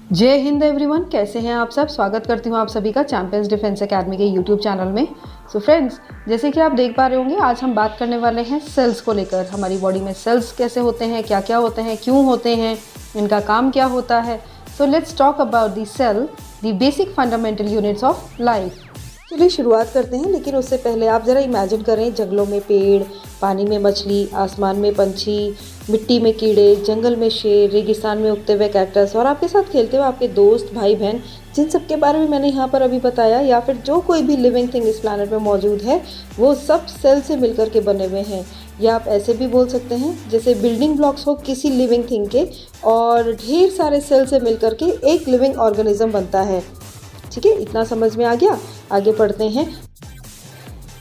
जय हिंद एवरीवन, कैसे हैं आप सब। स्वागत करती हूं आप सभी का चैंपियंस डिफेंस एकेडमी के यूट्यूब चैनल में। सो फ्रेंड्स, जैसे कि आप देख पा रहे होंगे, आज हम बात करने वाले हैं सेल्स को लेकर। हमारी बॉडी में सेल्स कैसे होते हैं, क्या क्या होते हैं, क्यों होते हैं, इनका काम क्या होता है। So let's talk about the cell, the basic fundamental units of life. चलिए शुरुआत करते हैं, लेकिन उससे पहले आप ज़रा इमेजिन करें, जंगलों में पेड़, पानी में मछली, आसमान में पंछी, मिट्टी में कीड़े, जंगल में शेर, रेगिस्तान में उगते हुए कैक्टस और आपके साथ खेलते हुए आपके दोस्त, भाई बहन, जिन सब के बारे में मैंने यहाँ पर अभी बताया, या फिर जो कोई भी लिविंग थिंग इस प्लैनेट में मौजूद है, वो सब सेल से मिलकर के बने हुए हैं। या आप ऐसे भी बोल सकते हैं जैसे बिल्डिंग ब्लॉक्स हो किसी लिविंग थिंग के, और ढेर सारे सेल से मिलकर के एक लिविंग ऑर्गेनिज्म बनता है। ठीक है, इतना समझ में आ गया। आगे पढ़ते हैं,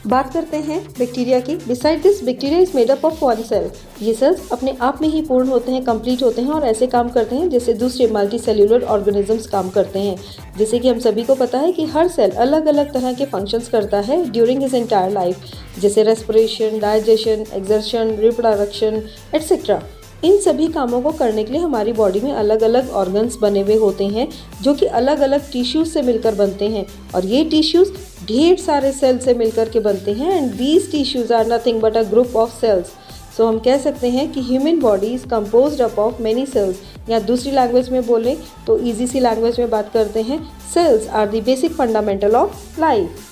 बात करते हैं बैक्टीरिया की। Beside this, bacteria is made up of one cell. ये सेल्स अपने आप में ही पूर्ण होते हैं, कंप्लीट होते हैं और ऐसे काम करते हैं जैसे दूसरे मल्टी सेल्यूलर ऑर्गेनिजम्स काम करते हैं। जैसे कि हम सभी को पता है कि हर सेल अलग अलग तरह के फंक्शंस करता है ड्यूरिंग हिज एंटायर लाइफ, जैसे respiration, digestion, exertion, reproduction etcetera. इन सभी कामों को करने के लिए हमारी बॉडी में अलग अलग ऑर्गन्स बने हुए होते हैं, जो कि अलग अलग टिश्यूज से मिलकर बनते हैं, और ये टिश्यूज ढेर सारे सेल से मिलकर के बनते हैं। And these tissues are nothing but a group of cells. So हम कह सकते हैं कि human body is composed up of many cells, या दूसरी लैंग्वेज में बोलें तो ईजी सी लैंग्वेज में बात करते हैं, cells are the basic fundamental of life.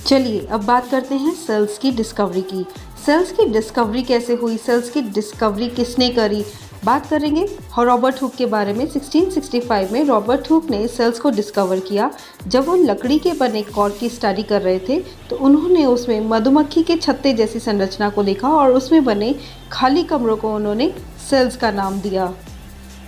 चलिए अब बात करते हैं सेल्स की डिस्कवरी की। सेल्स की डिस्कवरी कैसे हुई, सेल्स की डिस्कवरी किसने करी, बात करेंगे रॉबर्ट हुक के बारे में। 1665 में रॉबर्ट हुक ने सेल्स को डिस्कवर किया। जब वो लकड़ी के बने कॉर्क की स्टडी कर रहे थे, तो उन्होंने उसमें मधुमक्खी के छत्ते जैसी संरचना को देखा और उसमें बने खाली कमरों को उन्होंने सेल्स का नाम दिया।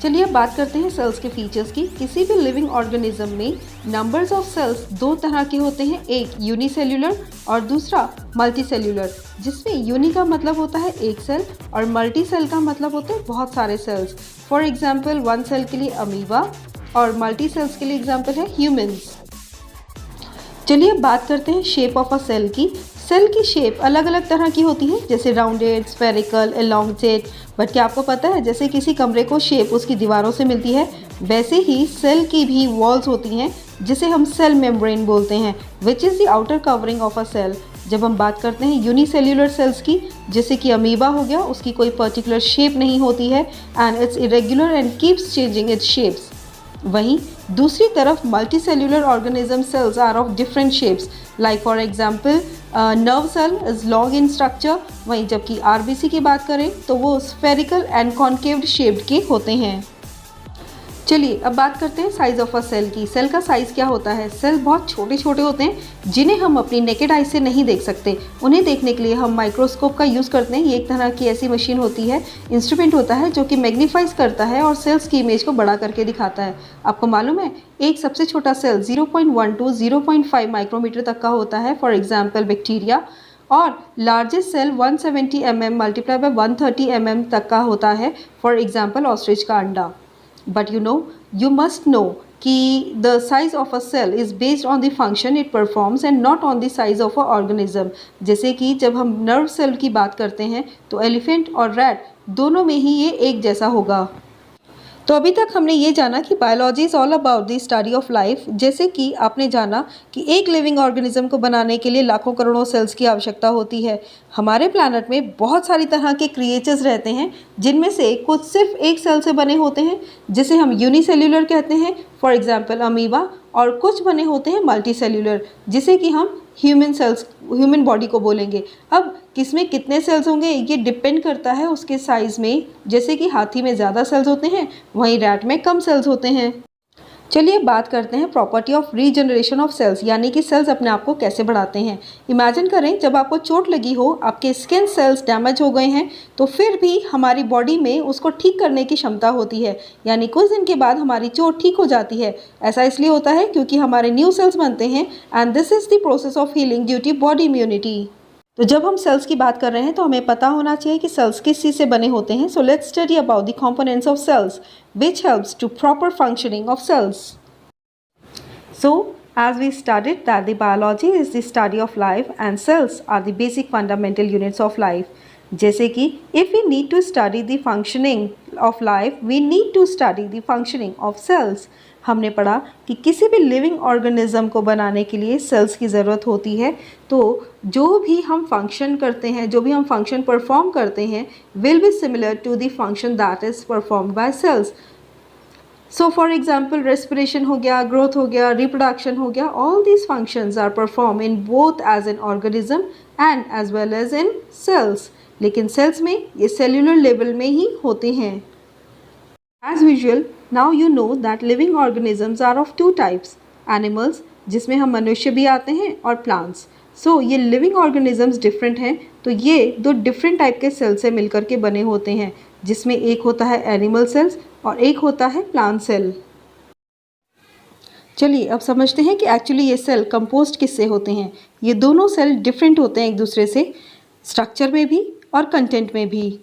चलिए अब बात करते हैं सेल्स के फीचर्स की। किसी भी लिविंग ऑर्गेनिज्म में नंबर्स ऑफ सेल्स दो तरह के होते हैं, एक यूनिसेल्यूलर और दूसरा मल्टीसेल्यूलर, जिसमें यूनि का मतलब होता है एक सेल और मल्टी सेल का मतलब होते हैं बहुत सारे cells. For example, one cell के लिए अमीबा और मल्टी सेल्स के लिए एग्जाम्पल है ह्यूमन्स। चलिए अब बात करते हैं शेप ऑफ अ सेल की। सेल की शेप अलग अलग तरह की होती है, जैसे राउंडेड, स्फेरिकल, एलोंगेट। बट क्या आपको पता है, जैसे किसी कमरे को शेप उसकी दीवारों से मिलती है, वैसे ही सेल की भी वॉल्स होती हैं, जिसे हम सेल मेम्ब्रेन बोलते हैं, which is the outer covering of a cell. जब हम बात करते हैं यूनिसेल्यूलर सेल्स की, जैसे कि अमीबा हो गया, उसकी कोई पर्टिकुलर शेप नहीं होती है and it's irregular and keeps changing its shapes. वहीं दूसरी तरफ multicellular organism cells are of different shapes, like for example nerve cell is long in structure. वहीं जबकि आरबीसी की बात करें तो वो स्फेरिकल एंड कॉन्केव्ड शेप्ड के होते हैं। चलिए अब बात करते हैं साइज ऑफ अ सेल की। सेल का साइज़ क्या होता है। सेल बहुत छोटे छोटे होते हैं, जिन्हें हम अपनी नेकेड आई से नहीं देख सकते। उन्हें देखने के लिए हम माइक्रोस्कोप का यूज़ करते हैं। ये एक तरह की ऐसी मशीन होती है, इंस्ट्रूमेंट होता है, जो कि मैग्नीफाइज करता है और सेल्स की इमेज को बड़ा करके दिखाता है। आपको मालूम है, एक सबसे छोटा सेल 0.1 to 0.5 माइक्रोमीटर तक का होता है, फॉर एग्जाम्पल बैक्टीरिया। और largest cell 170 mm multiply by 130 mm तक का होता है, फॉर एग्जाम्पल ऑस्ट्रिच का अंडा। But you must know कि the size of a cell is based on the function it performs and not on the size of a organism। जैसे कि जब हम नर्व सेल की बात करते हैं तो एलिफेंट और रैट दोनों में ही ये एक जैसा होगा। तो अभी तक हमने ये जाना कि biology is all about the study of life. जैसे कि आपने जाना कि एक लिविंग ऑर्गेनिज्म को बनाने के लिए लाखों करोड़ों सेल्स की आवश्यकता होती है। हमारे प्लैनेट में बहुत सारी तरह के क्रिएचर्स रहते हैं, जिनमें से कुछ सिर्फ एक सेल से बने होते हैं, जिसे हम यूनिसेल्यूलर कहते हैं, फॉर एग्जाम्पल अमीबा, और कुछ बने होते हैं मल्टी सेल्यूलर, जिसे कि हम ह्यूमन बॉडी को बोलेंगे। अब किसमें कितने सेल्स होंगे ये डिपेंड करता है उसके साइज़ में। जैसे कि हाथी में ज़्यादा सेल्स होते हैं, वहीं रैट में कम सेल्स होते हैं। चलिए बात करते हैं property of regeneration of cells, यानी कि सेल्स अपने आप को कैसे बढ़ाते हैं। इमेजिन करें, जब आपको चोट लगी हो, आपके स्किन सेल्स डैमेज हो गए हैं, तो फिर भी हमारी बॉडी में उसको ठीक करने की क्षमता होती है, यानी कुछ दिन के बाद हमारी चोट ठीक हो जाती है। ऐसा इसलिए होता है क्योंकि हमारे न्यू सेल्स बनते हैं, and this is the process of healing due to body immunity. तो जब हम सेल्स की बात कर रहे हैं तो हमें पता होना चाहिए कि सेल्स किस चीज़ से बने होते हैं। So let's study about the components of cells which helps to proper functioning of cells. So as we studied that the biology is the study of life and cells are the basic fundamental units of life. जैसे कि if we need to study the functioning of life we need to study the functioning of cells. हमने पढ़ा कि किसी भी living organism को बनाने के लिए सेल्स की ज़रूरत होती है। तो जो भी हम फंक्शन करते हैं, जो भी हम फंक्शन परफॉर्म करते हैं, will be similar to the function that is performed by cells. So for example respiration हो गया, ग्रोथ हो गया, रिप्रोडक्शन हो गया, all these functions are perform in both as an organism and as well as in cells. लेकिन cells में ये cellular level में ही होते हैं। As usual, now you know that living organisms are of two types, animals जिसमें हम मनुष्य भी आते हैं और plants। So ये living organisms different हैं, तो ये दो different टाइप के सेल से मिलकर के बने होते हैं, जिसमें एक होता है एनिमल सेल्स और एक होता है प्लांट सेल। चलिए अब समझते हैं कि एक्चुअली ये सेल कंपोस्ट किससे होते हैं। ये दोनों सेल डिफरेंट होते हैं एक दूसरे से, स्ट्रक्चर में भी और कंटेंट में भी।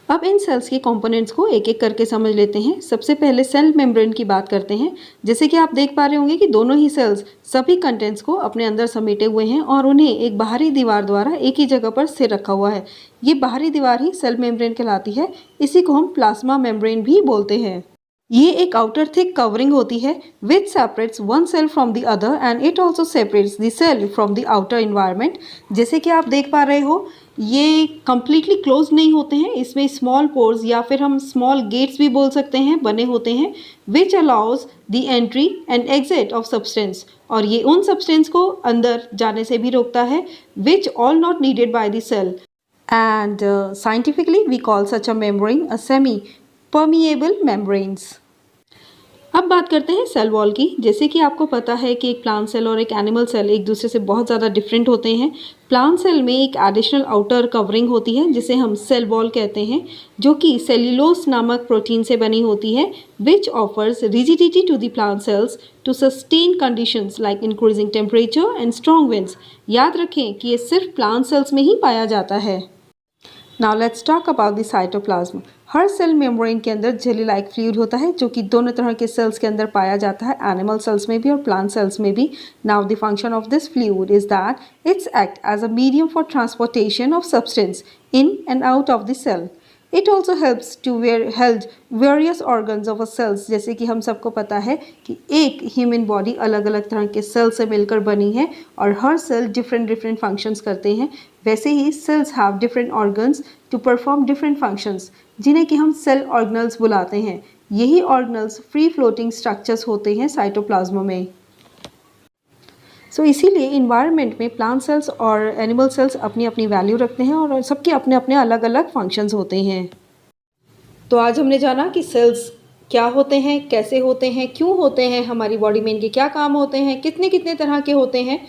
अब इन सेल्स के कंपोनेंट्स को एक एक करके समझ लेते हैं। सबसे पहले सेल मेम्ब्रेन की बात करते हैं। जैसे कि आप देख पा रहे होंगे कि दोनों ही सेल्स सभी कंटेंट्स को अपने अंदर समेटे हुए हैं और उन्हें एक बाहरी दीवार द्वारा एक ही जगह पर स्थिर रखा हुआ है। ये बाहरी दीवार ही सेल मेम्ब्रेन कहलाती है। इसी को हम प्लाज्मा मेम्ब्रेन भी बोलते हैं। ये एक आउटर थिक कवरिंग होती है which separates one cell from the other and it also separates the cell from the outer environment. जैसे कि आप देख पा रहे हो, ये कम्प्लीटली क्लोज नहीं होते हैं, इसमें स्मॉल पोर्स या फिर हम स्मॉल गेट्स भी बोल सकते हैं बने होते हैं which allows the entry and exit of substance. और ये उन सब्सटेंस को अंदर जाने से भी रोकता है which all not needed by the cell and scientifically we call such a membrane a semi permeable membranes. अब बात करते हैं सेल वॉल की। जैसे कि आपको पता है कि एक प्लांट सेल और एक एनिमल सेल एक दूसरे से बहुत ज़्यादा डिफरेंट होते हैं। प्लांट सेल में एक एडिशनल आउटर कवरिंग होती है जिसे हम सेल वॉल कहते हैं, जो कि सेल्यूलोज नामक प्रोटीन से बनी होती है which offers rigidity to the plant cells to sustain conditions like increasing temperature and strong winds. याद रखें कि ये सिर्फ प्लांट सेल्स में ही पाया जाता है। Now let's talk about the cytoplasm. हर सेल मेम्ब्रेन के अंदर जेली लाइक फ्लूइड होता है जो कि दोनों तरह के सेल्स के अंदर पाया जाता है, एनिमल सेल्स में भी और प्लांट सेल्स में भी। Now the function of this fluid is that it's act as a medium for transportation of substance in and out of the cell. It also helps to held various organs of a cells. जैसे कि हम सबको पता है कि एक human body अलग अलग तरह के सेल से मिलकर बनी है और हर सेल डिफरेंट डिफरेंट फंक्शंस करते हैं। वैसे ही cells have different organs to perform different functions, जिन्हें कि हम सेल ऑर्गेनल्स बुलाते हैं। यही ऑर्गेनल्स फ्री फ्लोटिंग स्ट्रक्चर्स होते हैं साइटोप्लाज्म में। सो इसीलिए इन्वायरमेंट में प्लांट सेल्स और एनिमल सेल्स अपनी अपनी वैल्यू रखते हैं और सबके अपने अपने अलग अलग फंक्शंस होते हैं। तो आज हमने जाना कि सेल्स क्या होते हैं, कैसे होते हैं, क्यों होते हैं, हमारी बॉडी में इनके क्या काम होते हैं, कितने कितने तरह के होते हैं।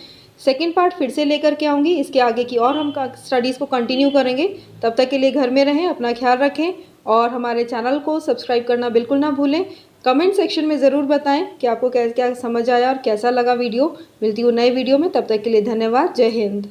सेकेंड पार्ट फिर से लेकर के आऊँगी, इसके आगे की और हम स्टडीज़ को कंटिन्यू करेंगे। तब तक के लिए घर में रहें, अपना ख्याल रखें और हमारे चैनल को सब्सक्राइब करना बिल्कुल ना भूलें। कमेंट सेक्शन में ज़रूर बताएं कि आपको क्या क्या समझ आया और कैसा लगा वीडियो। मिलती हूँ नए वीडियो में, तब तक के लिए धन्यवाद। जय हिंद।